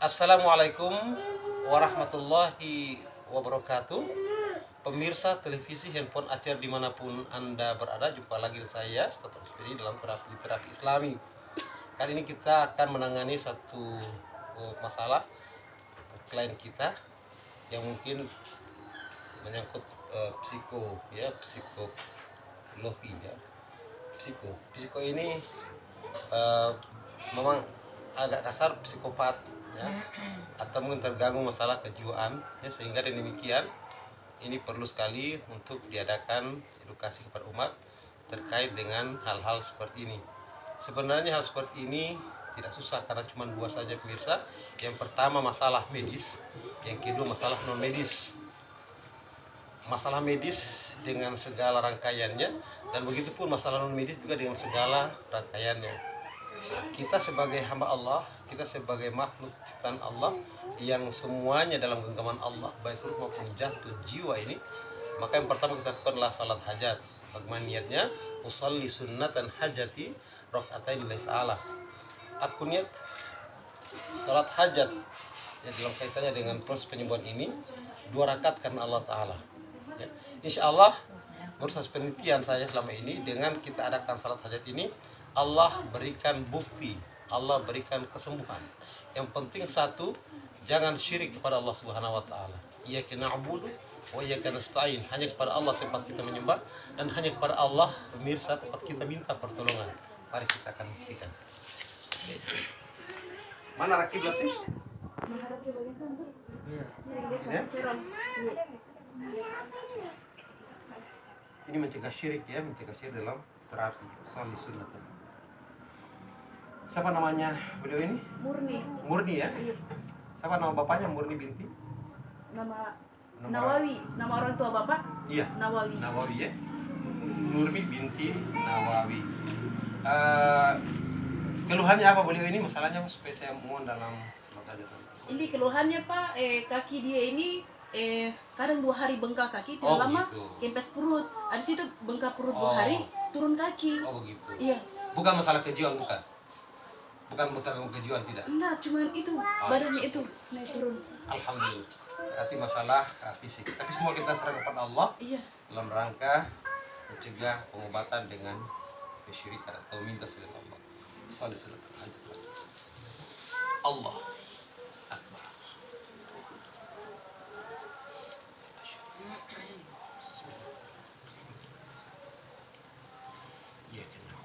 Assalamualaikum warahmatullahi wabarakatuh. Pemirsa televisi handphone Acer dimanapun Anda berada, jumpa lagi saya Ustaz Alfiri dalam terapi Islami. Kali ini kita akan menangani satu masalah klien kita yang mungkin menyangkut psikologi ya. Psiko ini memang agak kasar, psikopat ya, atau mungkin terganggu masalah kejiwaan ya, sehingga dengan demikian ini perlu sekali untuk diadakan edukasi kepada umat terkait dengan hal-hal seperti ini. Sebenarnya hal seperti ini tidak susah karena cuma dua saja pemirsa. Yang pertama masalah medis, yang kedua masalah non medis. Masalah medis dengan segala rangkaiannya, dan begitu pun masalah non medis juga dengan segala rangkaiannya. Kita sebagai hamba Allah, kita sebagai makhluk ciptaan Allah yang semuanya dalam genggaman Allah, baik ruh maupun jantung jiwa ini, maka yang pertama kita lakukan adalah salat hajat. Bagaimana niatnya? Usalli sunnatan hajati rakaatain lillahi ta'ala. Aku niat salat hajat ya, dalam kaitannya dengan proses penyembuhan ini 2 rakaat karena Allah Ta'ala ya. Insya Allah menurut penelitian saya selama ini, dengan kita adakan salat hajat ini, Allah berikan bukti, Allah berikan kesembuhan. Yang penting satu, jangan syirik kepada Allah Subhanahu wa taala. Iyyaka na'budu wa iyyaka nasta'in. Hanya kepada Allah tempat kita menyembah, dan hanya kepada Allah pemirsa tempat kita minta pertolongan. Mari kita akan buktikan. Mana rakiblatnya? Ya? Ini mencegah syirik ya, mencegah syirik dalam terapi Salih Sunnah. Siapa namanya beliau ini? Murni ya? Iya. Siapa nama bapaknya? Murni binti? Nama Nawawi, nama orang tua bapak? Iya. Nawawi ya. Murni binti Nawawi. Keluhannya apa beliau ini? Masalahnya apa supaya saya mohon dalam salat hajat? Ini keluhannya Pak, kaki dia ini kadang 2 hari bengkak kaki, tidak lama gitu. kempes perut. Habis itu bengkak perut 2 hari, turun kaki. Oh begitu. Iya. Bukan masalah kejiwaan, bukan kejiwaan, tidak. Enggak, cuman itu badannya itu naik turun. Alhamdulillah. Berarti masalah fisik. Tapi semua kita serahkan kepada Allah. Iya. Dalam rangka mencegah pengobatan dengan kesyirikan atau minta selain Allah. Salih sunnah hajat. Allah Akbar. Ya kenal.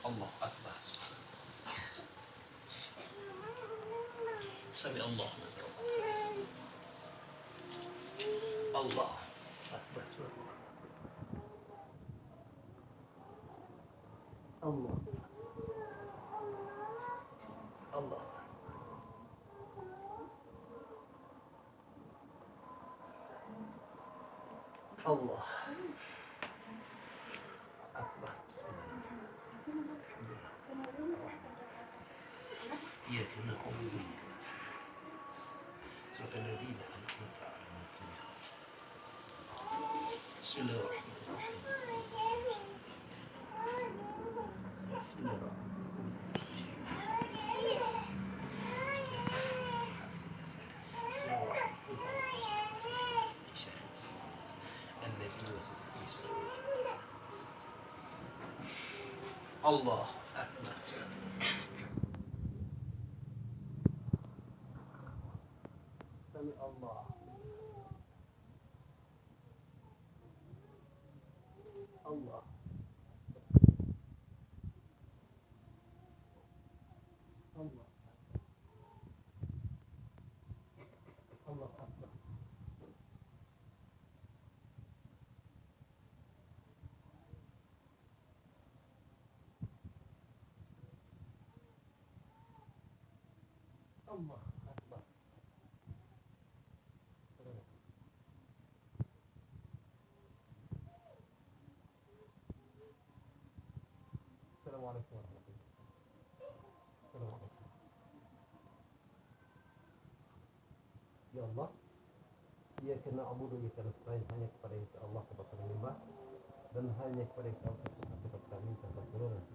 Allah Akbar. Sami Allah. Allah Akbar. Allah. Allah. Allah Akbar. Iya kena Allah. Surah Al-Ladin Al-Quran. Bismillahirrahmanirrahim. Allah Akbar. Sami Allah. Allah. Allah. Allah Akbar. Allah Akbar. Assalamualaikum warahmatullahi wabarakatuh. Assalamualaikum. Ya Allah. Ia kena abudu ia kena selain hanya kepada yang Allah tempat menyembah dan hanya kepada yang Allah tempat kami tanpa pertolongan.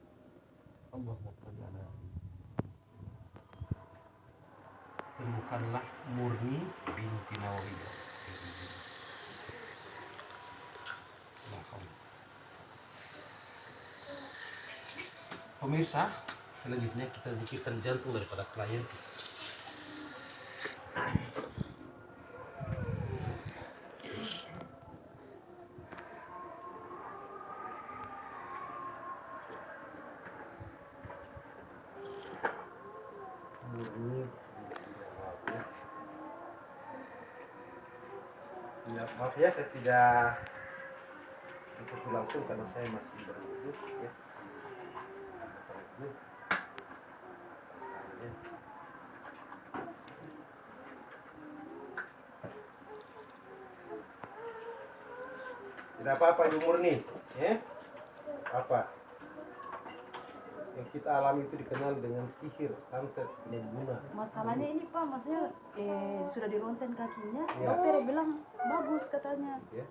Allahumma shalli ala sembuhkanlah Murni binti Nawawiyah. Pemirsa, selanjutnya kita zikirkan jantung daripada klien. Ya, maaf ya, saya tidak itu langsung karena saya masih berwudu ya. Tidak apa-apa Ibu Murni, ya? Apa? Yang kita alami itu dikenal dengan sihir, santet, pengguna. Masalahnya ini Pak, maksudnya sudah di ronsen kakinya, Ya. dokter bilang bagus katanya. Ya.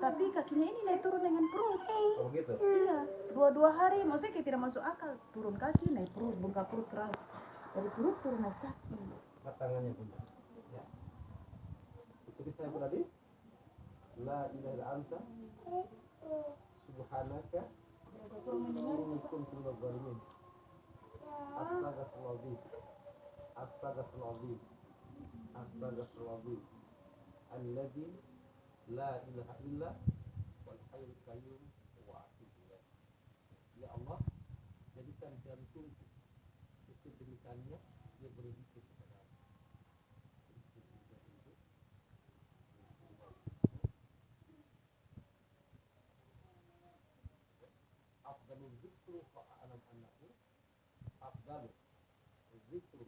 Tapi kakinya ini naik turun dengan perut. Oh gitu? Iya, dua hari, maksudnya kayak tidak masuk akal. Turun kaki, naik perut, bengkak perut keras. Dari perut turun naik kaki. Angkat tangannya Bunda. Ya. Ikuti saya tadi. La ilaha illa anta subhanaka inni kuntu minadh dhalimin. Astaghfirullahaladzim. Astaghfirullahaladzim. Astaghfirullahaladzim. Alladzi la ilaha illa wal hayyul qayyum wa atubu ilaih. Ya Allah, jadikan jantungku sedemikiannya dia berzikir kepada Allah. Afdalu zikru fa'alam annahu afdalu zikru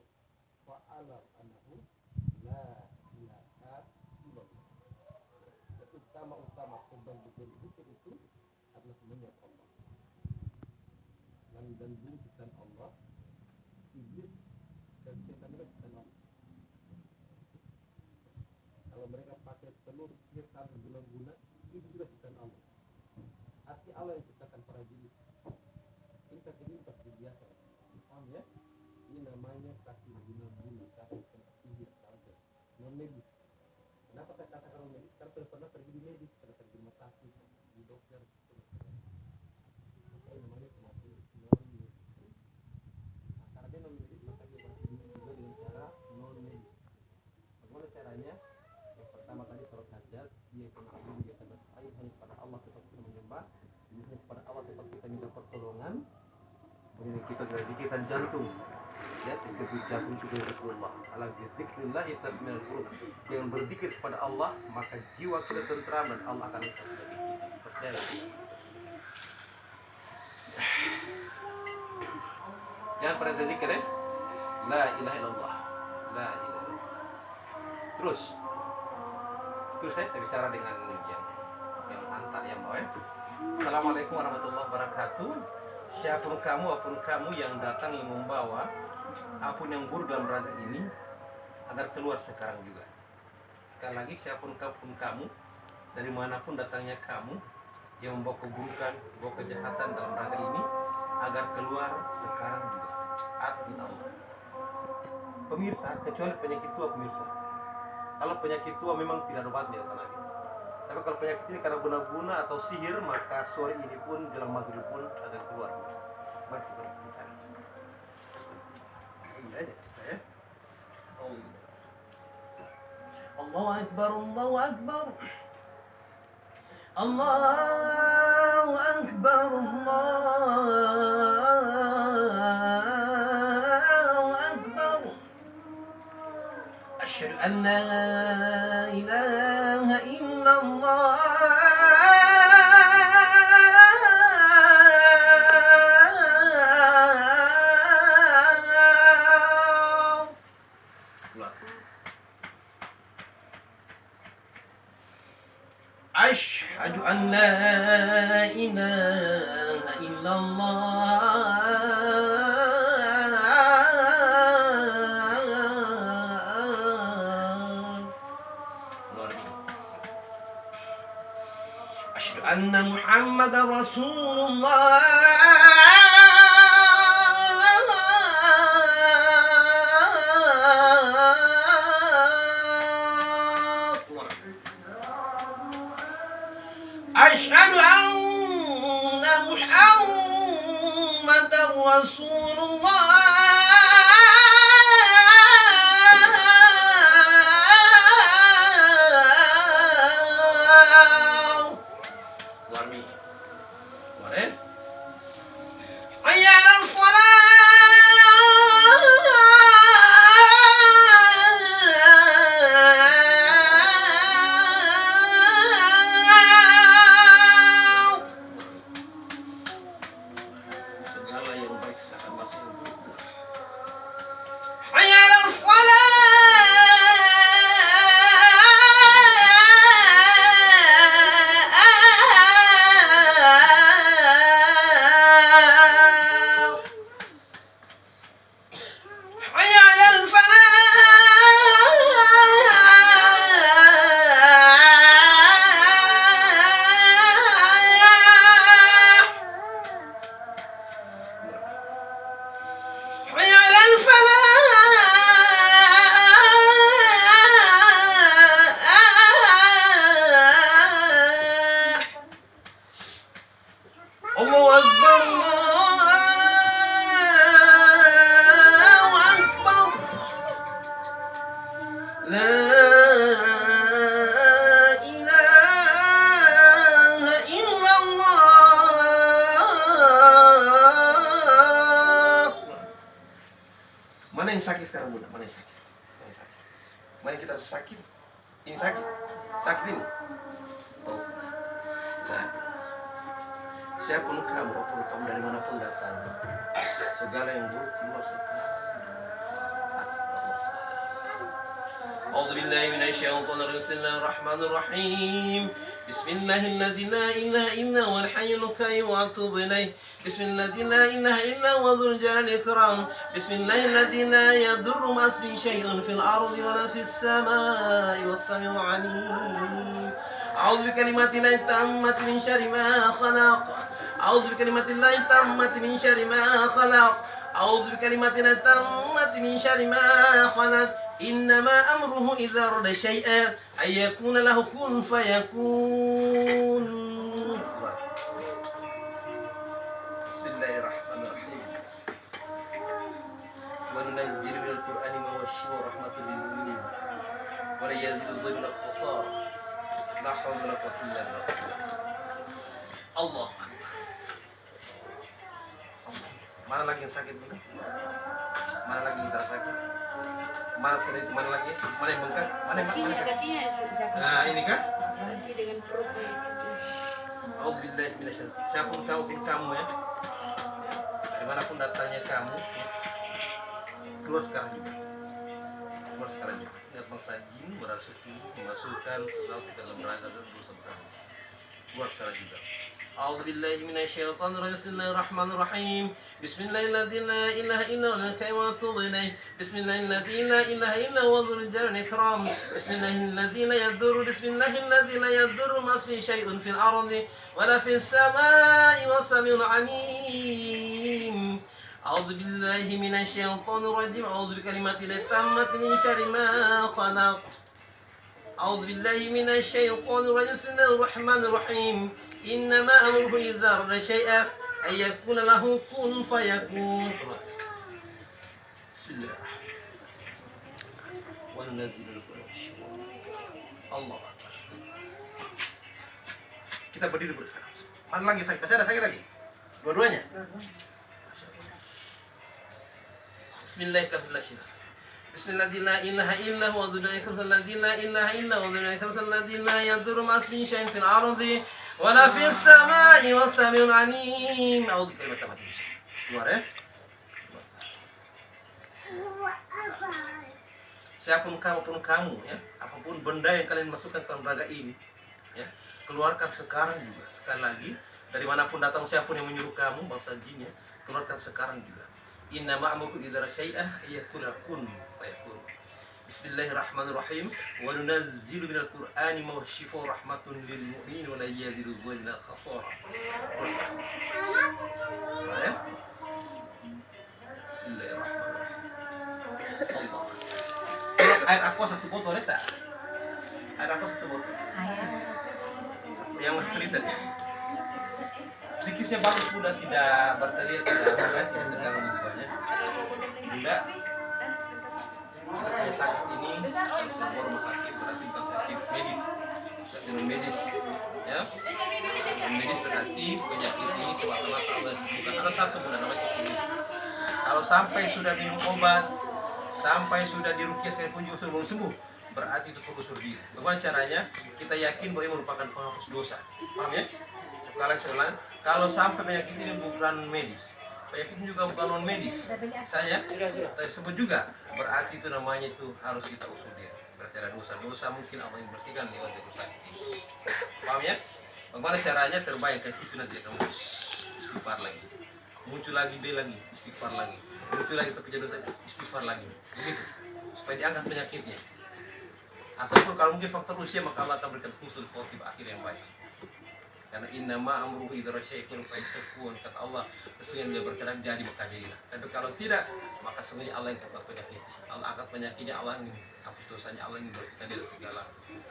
fa'alam annahu la ilaha illallah. Utama sebab berzikir itu adalah mengingat Allah. Dan bukan Allah, iblis dan setan itu bukan Allah. Kalau mereka pakai telur sihir sampai guna-guna, itu juga bukan Allah. Hati Allah yang ciptakan para jin. Ini kaki ini pasti biasa. Paham ya? Ini namanya kaki guna-guna, kaki sihir sampai non medis. Kenapa saya katakan non medis? Karena saya pernah pergi di medis, pernah pergi di rumah sakit, di dokter. Maka namanya kematian non medis. Nah, karena dia non medis, maka dia masih juga dengan cara non medis. Bagaimana caranya? Yang pertama tadi surat hajat, dia akan dia akan bersaing hanya kepada Allah tempat kita menyembah, hanya kepada Allah tempat kita minta pertolongan. Kemudian kita dari zikiran jantung, ya, zikir jantung juga Rasulullah. Ala zikrillah tatma'innul qulub. Dengan berzikir kepada Allah, maka jiwa kita tentram dan Allah akan menjadi kita. Percaya. Jangan pernah berzikir ya. La ilaha illallah. La ilaha illallah. Terus saya bicara dengan yang antar yang bawah. Assalamualaikum warahmatullahi wabarakatuh. Siapapun kamu yang datang yang membawa apapun yang buruk dalam raga ini agar keluar sekarang juga. Sekali lagi, siapapun kamu dari manapun datangnya kamu yang membawa keburukan, membawa kejahatan dalam raga ini agar keluar sekarang juga. Amin Allah. Pemirsa, kecuali penyakit tua pemirsa. Kalau penyakit tua memang tidak ada obatnya lagi. Tapi kalau penyakit ini karena guna-guna atau sihir, maka sore ini pun jelang maghrib pun akan keluar. Mari kita bicara. Allahu Akbar, Allahu Akbar. Allahu Akbar, Allahu Akbar. Asyhadu an la ilaha illallah. Asyhadu an la ilaha illallah. Luar biasa. أشهد أن محمد رسول الله. أشهد أن محمد رسول الله. Warmi. Kemarin. Hayya 'alal shalah. Segala yang baik akan masuk yang buruk. Hayya 'alal shalah. Hayya 'alal falah. Hayya 'alal falah. Allahu Akbar, Allahu Akbar. La ilaha illallah. Mana yang sakit sekarang, Bunda? Mana yang sakit? Mana yang sakit? Mana yang kita sakit? Ini sakit? Sakit ini? Oh. Nah, siapapun kamu, apapun kamu dari manapun datang, segala yang buruk keluar sekarang. Allah SWT. A'udzu billahi minasyaitonir rajim. Bismillahirrahmanirrahim. Bismillahilladzi la ilaha illa huwal hayyul qayyum wa atubu ilaih. Bismillahilladzi la ilaha illa huwa dzul jalali wal ikram. Bismillahilladzi la yadurru ma ismihi syai'un fil ardi wa la fis samai was samiul 'alim. A'udzu bikalimatillahi tammati min syarri ma khalaq. A'udzu bikalimatillahi tammati min syarri ma khalaq. A'udzu bikalimatillahi tammati min syarri ma khalaq. Innama amruhu idza arada syai'an ay yakuna lahu kun fayakun. Bismillahirrahmanirrahim. Wa nunazzilu minal Qur'ani ma huwa shifaa'un wa rahmatun lil mu'minin wa la yazidu adh-dhalima khasara. La haula wa la quwwata illa billah. Allah Akbar. Mana lagi yang sakit, Bunda? Mana lagi yang sakit? Mana sini itu, mana lagi? Mana yang bengkak? Mana yang bengkak? Kakinya itu. Nah, ini kan? Kaki dengan perutnya itu. A'udzubillahi minasyaitonir. Siapapun kamu ya. Dari manapun datangnya kamu, ya. Keluar sekarang juga. Keluar sekarang juga. Ingat bangsa jin merasuki, memasukkan sesuatu ke dalam raga dan dosa besar. Keluar sekarang juga. A'udzubillahi minasyaitonir rajim. Bismillahirrahmanirrahim. Bismillahilladzi la ilaha illa huwal hayyul wa atubu ilaih. Bismillahilladzi la ilaha illa huwa dzul jalali wal ikram. Bismillahilladzi la yadurru ma ismihi syai'un fil ardi wa la fis samai was samiul 'alim. A'udzubillahi minasyaitonir rajim. A'udzu bikalimatillahi tammati min syarri ma khalaq. A'udzu billahi minasyaitonir rajim. Bismillahirrahmanirrahim. Innama amruhu idza arada syai'an ay yakuna lahu kun fayakun. Bismillahirrahmanirrahim. Wa nunazzilu Allah Akbar. Kita berdiri dulu sekarang. Mana lagi sakit? Masih ada sakit lagi? Dua-duanya? Bismillahirrahmanirrahim. Bismillahirrahmanirrahim. La ilaha illa huwa dzul jalali la ilaha illa huwa dzul jalali la yadurru ma ismihi syai'un fil ardi wa la fis samai was samiul 'alim. A'udzu billahi minasyaitonir rajim. Keluar ya. Siapapun kamu ya, apapun benda yang kalian masukkan ke dalam raga ini, ya, keluarkan sekarang juga. Sekali lagi, dari manapun datang siapapun yang menyuruh kamu, bangsa jin ya, keluarkan sekarang juga. Innama amruhu idza syai'an yakun fayakun. Bismillahirrahmanirrahim. Wa nunazzilu minal Qur'ani ma huwa shifaa'un wa rahmatun lil mu'minin wa la yazidu adh-dhalimina khasara. Ya. Bismillahirrahmanirrahim. Allah. Air aqua 1 botol ya, Air aqua 1 botol. Yang liter ya. Psikisnya bagus, Bunda, tidak berteriak, tidak terganggu banyak. Bunda, katanya sakit ini sebuah rumah sakit, berarti bukan sakit medis, berarti non medis, ya. Non medis berarti penyakit ini semata-mata Allah sebutkan. Ada satu, Bunda, namanya usul. Kalau sampai sudah minum obat, sampai sudah diruqyah sekalipun juga belum sembuh, berarti itu perlu usul diri. Bagaimana caranya? Kita yakin bahwa ini merupakan penghapus dosa. Paham ya? Sekali, kalau sampai penyakit ini bukan medis, penyakit ini juga bukan non medis, saya tersebut juga, berarti itu namanya itu harus kita usul dia. Berarti ada dosa mungkin Allah yang bersihkan lewat dosa sakit. Paham ya? Bagaimana caranya? Terbaik itu nanti kamu istighfar lagi, muncul lagi B lagi, istighfar lagi, muncul lagi tapi dosa, istighfar lagi, begitu supaya diangkat penyakitnya. Ataupun kalau mungkin faktor usia, maka Allah akan berikan husnul khotimah, akhir yang baik. Karena innama amruhu idza syai'un fayakun, kata Allah, sesungguhnya dia berkenan jadi maka jadilah. Tapi kalau tidak, maka sesungguhnya Allah yang angkat penyakit. Allah angkat penyakitnya, Allah yang hapus dosanya, Allah yang bersihkan dari segala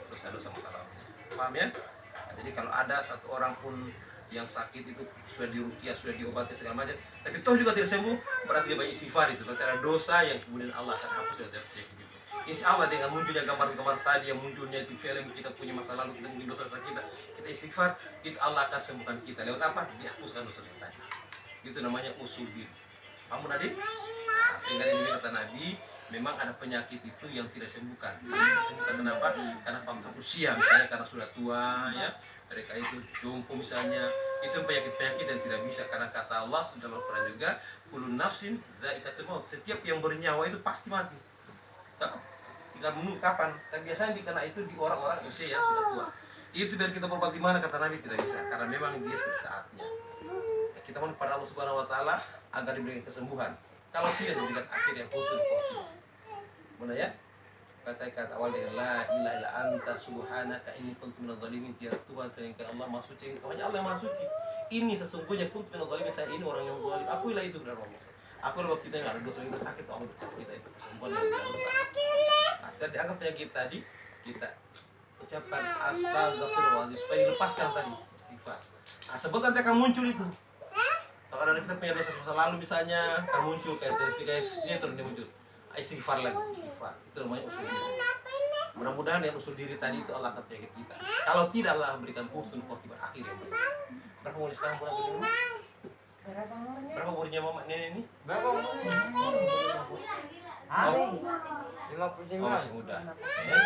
dosa-dosa masa lalunya. Paham ya? Nah, jadi kalau ada satu orang pun yang sakit itu sudah diruqyah, sudah diobati segala macam, tapi toh juga tidak sembuh, berarti dia banyak istighfar, itu berarti ada dosa yang kemudian Allah akan hapus dari penyakit itu. Insya Allah dengan munculnya gambar-gambar tadi, yang munculnya itu film, kita punya masa lalu, kita mungkin dosa kita istighfar, itu Allah akan sembuhkan kita. Lewat apa? Dihapuskan dosa kita tadi. Itu namanya usul diri. Kamu tadi? Nah, sehingga ini kata Nabi, memang ada penyakit itu yang tidak sembuhkan. Disembuhkan kenapa? Karena faktor usia, misalnya karena sudah tua, ya. Mereka itu jompo misalnya, itu penyakit-penyakit yang tidak bisa. Karena kata Allah sudah Al-Quran juga, kullu nafsin dha'iqatul maut. Setiap yang bernyawa itu pasti mati. Tahu? Tinggal menunggu kapan. Dan biasanya dikena itu di orang-orang usia yang sudah tua. Itu biar kita berbuat di mana, kata Nabi, tidak bisa. Karena memang dia sudah saatnya. Nah, kita mohon kepada Allah Subhanahu Wa Taala agar diberikan kesembuhan. Kalau tidak, diberikan akhir yang khusus. Mana ya? Kata awal dengan la ilaha illa anta subhanaka inni kuntu minadh dhalimin. Tiada Tuhan selain Allah Maha Suci. Hanya Allah yang Maha Suci. Ini sesungguhnya kuntu minadh dhalimin, saya ini orang yang zalim. Akuilah itu benar Allah. Aku kalau kita nggak ada dosa, kita sakit, Allah berkata kita itu kesembuhan yang dosa. Nah, setelah diangkat penyakit tadi, kita ucapkan astagfirullahaladzim supaya dilepaskan tadi istighfar. Nah, sebut nanti akan muncul itu. Kalau ada kita punya dosa lalu misalnya, akan muncul kayak ini terus dia muncul. Istighfar lagi, istighfar. Itu namanya usul diri. Mudah-mudahan yang usul diri tadi itu Allah akan penyakit kita. Kalau tidak, Allah memberikan husnul khotimah akhir yang baik. Berapa umur sekarang pulang ke rumah? Berapa umurnya mama nenek ini? Berapa umurnya? Oh, 59. masih muda. Ya.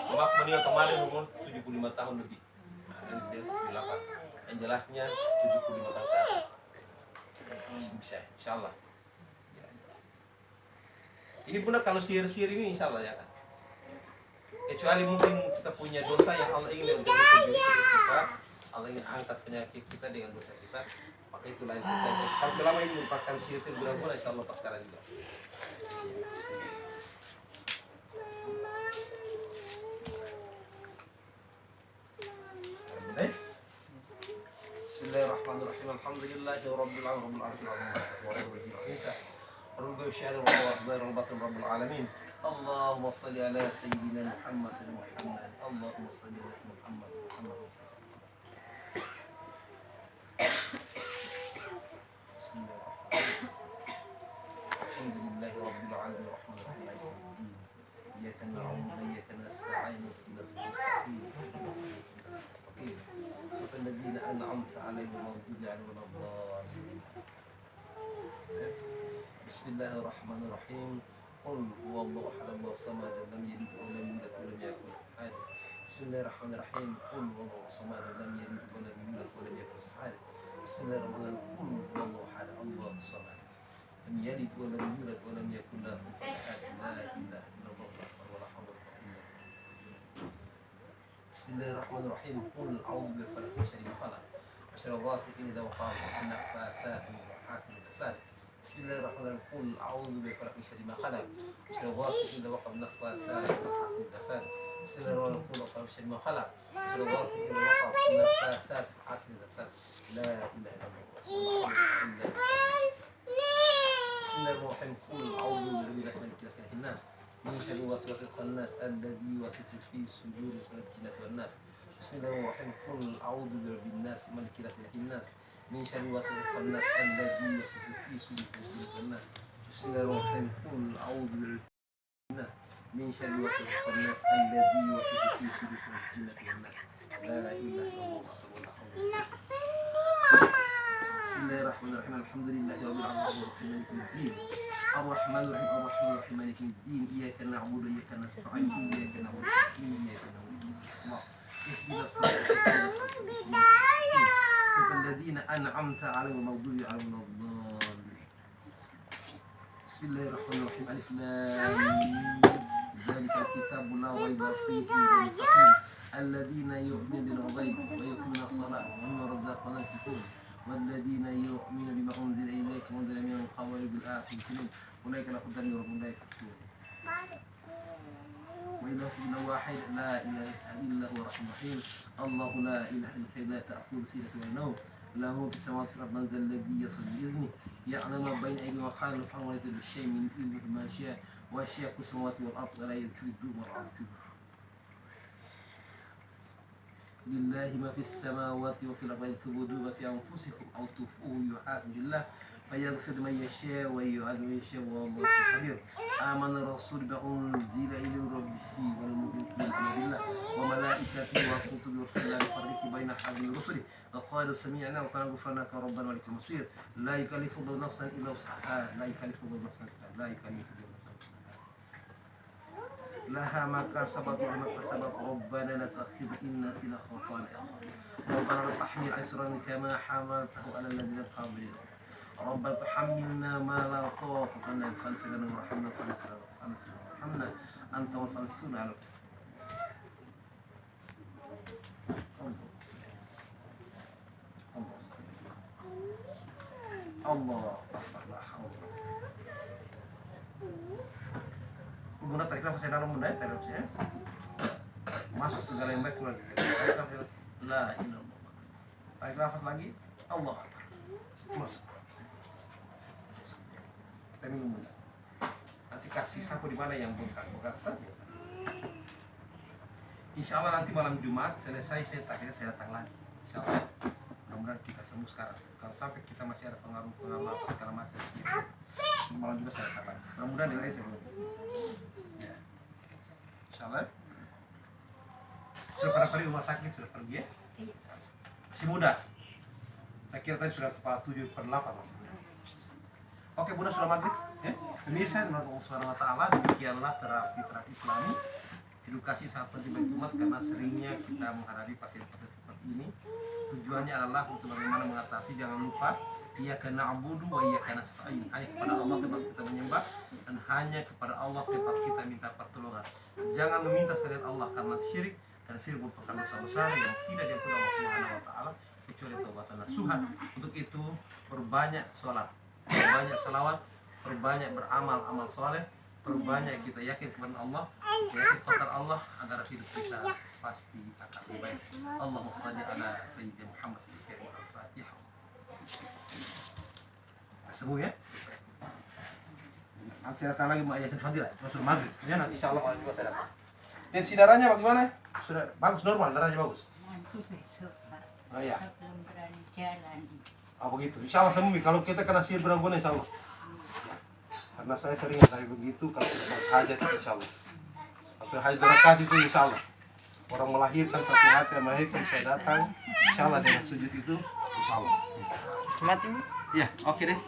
Mama meninggal kemarin umur 75 tahun lebih. Nah, ini dia 78. Yang jelasnya 75 tahun ke atas. Bisa, insya Allah. Ya. Ini pun kalau sihir-sihir ini insya Allah ya kan. Kecuali mungkin kita punya dosa yang Allah ingin untuk kita, Allah ingin angkat penyakit kita dengan dosa kita, maka itu lain kita. Kalau selama ini merupakan sihir-sihir gula-gula, insya Allah pas sekarang juga. Bismillahirrahmanirrahim. Alhamdulillahi rabbil alamin. Allahumma salli ala sayyidina Muhammad. Allahumma salli ala Muhammad. Alhamdulillahi rabbil alamin. Rahmanirrahim. Iyyaka na'budu wa iyyaka nasta'in. Ihdinas siratal mustaqim. Siratal ladzina an'amta 'alaihim ghairil maghdubi 'alaihim waladdallin. Bismillahirrahmanirrahim. Qul huwallahu ahad, Allahu samad, lam yalid wa lam yulad wa lam yakul lahu kufuwan ahad. Bismillahirrahmanirrahim. Qul huwallahu samad, lam yalid wa lam yulad wa lam yakul lahu kufuwan ahad. Bismillahirrahmanirrahim. Qul huwallahu ahad, Allahu samad, lam yalid wa lam yulad wa lam yakul lahu kufuwan ahad. La ilaha illallah wa la hawla wa la quwwata illa billah. Bismillahirrahmanirrahim. Qul a'udzu bi falaq min syarri ma khalaq wa syarri ghasiqin idza waqab wa syarri naffathati wa hasidin idza hasad. Bismillahirrahmanirrahim. Qul a'udzu bi falaq min syarri ma khalaq. Bismillahirrahmanirrahim. Idza waqa'a an-naffathatu fi al-'asri dasad. Bismillahirrahmanirrahim. Qul a'udzu bi syarri ma khalaq. Bismillahirrahmanirrahim. Idza waqa'a an-naffathatu fi al-'asri dasad. La ilaha illallah. Bismillahirrahmanirrahim. Qul a'udzu bi rabbil nas malikin nas ilahin nas min syarri waswasil khannas alladzi yuwaswisu fi suduril jinnati wan nas. Bismillahirrahmanirrahim. Qul a'udzu bi rabbin nas malikin nas ilahin nas min syarri waswasil khannas alladzi yuwaswisu fi suduril jinnati wan nas. Bismillahirrahmanirrahim. Qul a'udzu bi rabbin nas min syarri waswasil khannas alladzi yuwaswisu fi suduril jinnati wan nas. La ilaha illallah. Bismillahirrahmanirrahim. Alhamdulillahi rabbil alamin. Ar-Rahmanir-Rahim. Ar-Rahmanir-Rahim. Maliki yaumiddin. Iyyaka na'budu wa iyyaka nasta'in. Iyyaka na'budu wa iyyaka nasta'in. Ihdinas siratal mustaqim. Siratal ladzina an'amta 'alaihim ghairil maghdubi 'alaihim waladdallin. Bismillahirrahmanirrahim. Alif lam mim. Dzalikal kitabu la raiba fihi hudal muttaqin. Alladzina yu'minuna bil ghaib wa yuqimuna as-salata wa mimma razaqnahum yunfiqun. والذين يؤمنون بما أنزل إليك وأنزل من قبلك بالآخرة أولئك لهم هدى من ربهم لا يكفرون وإلهكم إله واحد لا إله إلا هو الرحمن الرحيم الله لا إله إلا هو لا تأخذه سنة ولا نوم له في السماوات والأرض من ذا الذي يصل بإذنه يعلم ما بين أيديهم وما خلفهم ولا يدري بشيء من علمه ما شاء وأشياء في السماوات والأرض ولا يذكر الذنوب والعظيم لله ما في السماوات وفي الأرض إن تبدوا ما في أنفسكم أو تخفوه يحاسب الله فيغفر من يشاء ويعذب من يشاء والله قدير. آمن الرسول بما أنزل إليه من ربه والمؤمنون بالله وملائكته وكتبه ورسله لا يفرق بين أحد من رسله وقالوا سمعنا وأطعنا غفرانك ربنا ولك المصير. لا يكلف الله نفسا إلا وسعها. لا يكلف الله نفسا لا يكلف الله نفسا لها ما كسبت وما كسبت ربنا لا تؤاخذنا إن نسينا أو أخطأنا ربنا لا تحمل إصرا كما حملته على الذين من قبلنا ربنا تحملنا ما لا طاقة لنا فاغفر لنا وارحمنا وارحمنا أنت وانصرنا على الله أكبر لا حول ولا قوة. Bunda tarik nafas dalam bunda ya, tarik nafas ya. Masuk segala yang baik keluar. Tarik nafas. La ilaha illallah. Tarik nafas lagi. Allah Akbar. Masuk. Kita minum bunda. Nanti kasih sampo di mana yang bengkak saja. Insya Allah nanti malam Jumat selesai saya datang lagi. Insya Allah. Mudah-mudahan kita sembuh sekarang. Kalau sampai kita masih ada pengaruh segala macam malam juga saya datang lagi. Mudah-mudahan nilai saya ya. Insyaallah. Sudah pernah pergi rumah sakit, sudah pergi ya? Masih muda. Saya kira tadi sudah kepala 7/8 masih muda. Oke Bunda, sudah maghrib ya. Pemirsa menurut Allah Subhanahu wa taala, demikianlah terapi Islami. Edukasi sangat penting bagi umat karena seringnya kita menghadapi pasien-pasien seperti ini. Tujuannya adalah untuk bagaimana mengatasi, jangan lupa iyyaka na'budu wa iyyaka nasta'in. Hanya kepada Allah tempat kita menyembah dan hanya kepada Allah tempat kita minta pertolongan. Jangan meminta selain Allah karena syirik, dan syirik merupakan dosa besar yang tidak diampuni Allah Subhanahu wa taala kecuali taubatan nasuha. Untuk itu perbanyak sholat, perbanyak salawat, perbanyak beramal amal soleh, perbanyak kita yakin kepada Allah, yakin kepada Allah agar hidup kita pasti akan lebih baik. Allahumma shalli ala sayyidina Muhammad al-Fatihah. Sembuh ya. Nanti saya datang lagi Mbak Yasin Fadilah, sudah maghrib. Ya nanti insya Allah malam juga saya datang. Tensi darahnya bagaimana? Sudah bagus, normal, darahnya bagus. Oh iya. Belum berani jalan. Oh begitu. Insya Allah sembuh. Kalau kita kena sihir beranggono insya Allah. Ya. Karena saya sering dari begitu kalau kita hajat insya Allah. Atau hajat berakat itu insya Allah. Orang melahirkan satu hati yang melahirkan saya datang. Insya Allah dengan sujud itu insya Allah. Semati. Ya, oke deh.